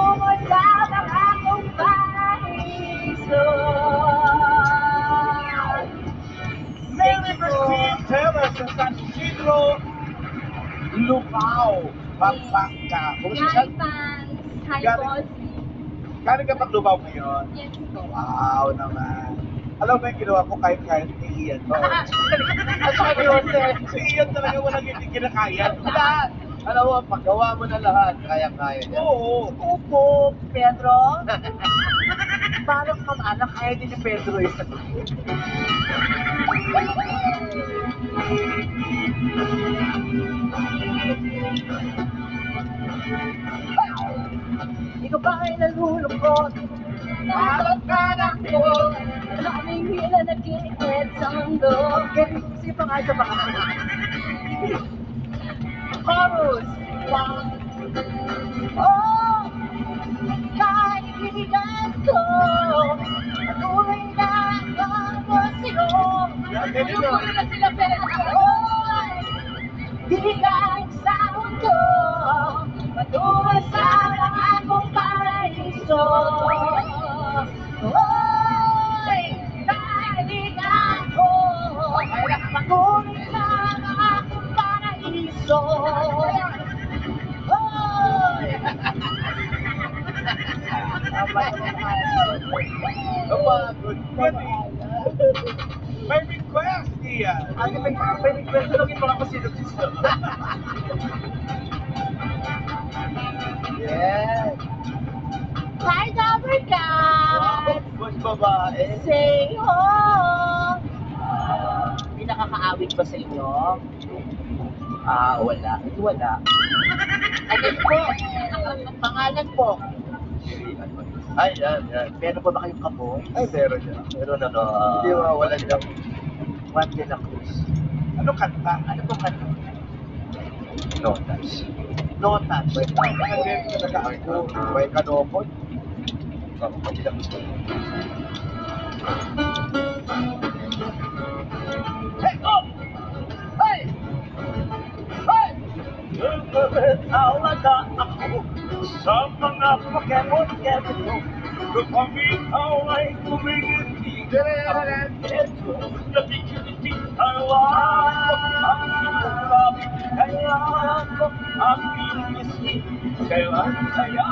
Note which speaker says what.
Speaker 1: patungo sa pangakong paraiso.
Speaker 2: Mary Christine Taylor sa San Isidro, Lubao, Pampanga. Kumusta siya?
Speaker 1: Hi, fans! Hi,
Speaker 2: Galing-
Speaker 1: bossy!
Speaker 2: Galing ka pag Lubao ngayon?
Speaker 1: Yes po.
Speaker 2: Wow naman. Alam mo yung ginawa ko kahit ni Ian. Oh.
Speaker 3: At saka Jose,
Speaker 2: Si Ian talaga walang hindi kinakaya.
Speaker 3: lahat. Alam mo, paggawa mo na lahat, kaya-kaya niya.
Speaker 2: Oo.
Speaker 3: Opo, Pedro. Parang kamaanak, kaya din ni Pedro yun. Ikaw ba ay nalulungkot?
Speaker 1: Bakit ka ko? Maraming hila nag-iinit sa mundo.
Speaker 3: Kaya isip pa nga sa baka. Chorus!
Speaker 1: Oh, kaibigan ko, patuloy na ako sa'yo. Patuloy na sila pero ako'y di kahit sa mundo. Patuloy sa akong paraiso. Oy, kaibigan ko, patuloy sa akong paraiso.
Speaker 2: Kapagod. May request, Ian.
Speaker 3: Ate, may request na lang mga pasilogis. Yes.
Speaker 1: Hi, Dabber Cat!
Speaker 3: Mas babae.
Speaker 1: Say ho!
Speaker 3: May nakakaawit ba sa inyo? Wala. Hindi wala. Ayun po. Ang pangalan po.
Speaker 2: Ay, yan.
Speaker 3: Meron pa ba kayong kapoy?
Speaker 2: Ay, meron siya. Meron
Speaker 3: Hindi
Speaker 2: wala siya.
Speaker 3: Juan de la Cruz.
Speaker 2: Ano kanta?
Speaker 3: Ano po kanya?
Speaker 2: Notas.
Speaker 3: Notas.
Speaker 2: Baka meron ka nag-aako. May kanopon. Hindi na gusto.
Speaker 3: Hey, oh! Hey! Hey! Talaga ako sa mga Pokemon-Kemon ko. Kapag ikaw ay kumingiti, ito, nakikiti ang lahat. Ang sinulabing kailangan ko, ang inisip, kailan kaya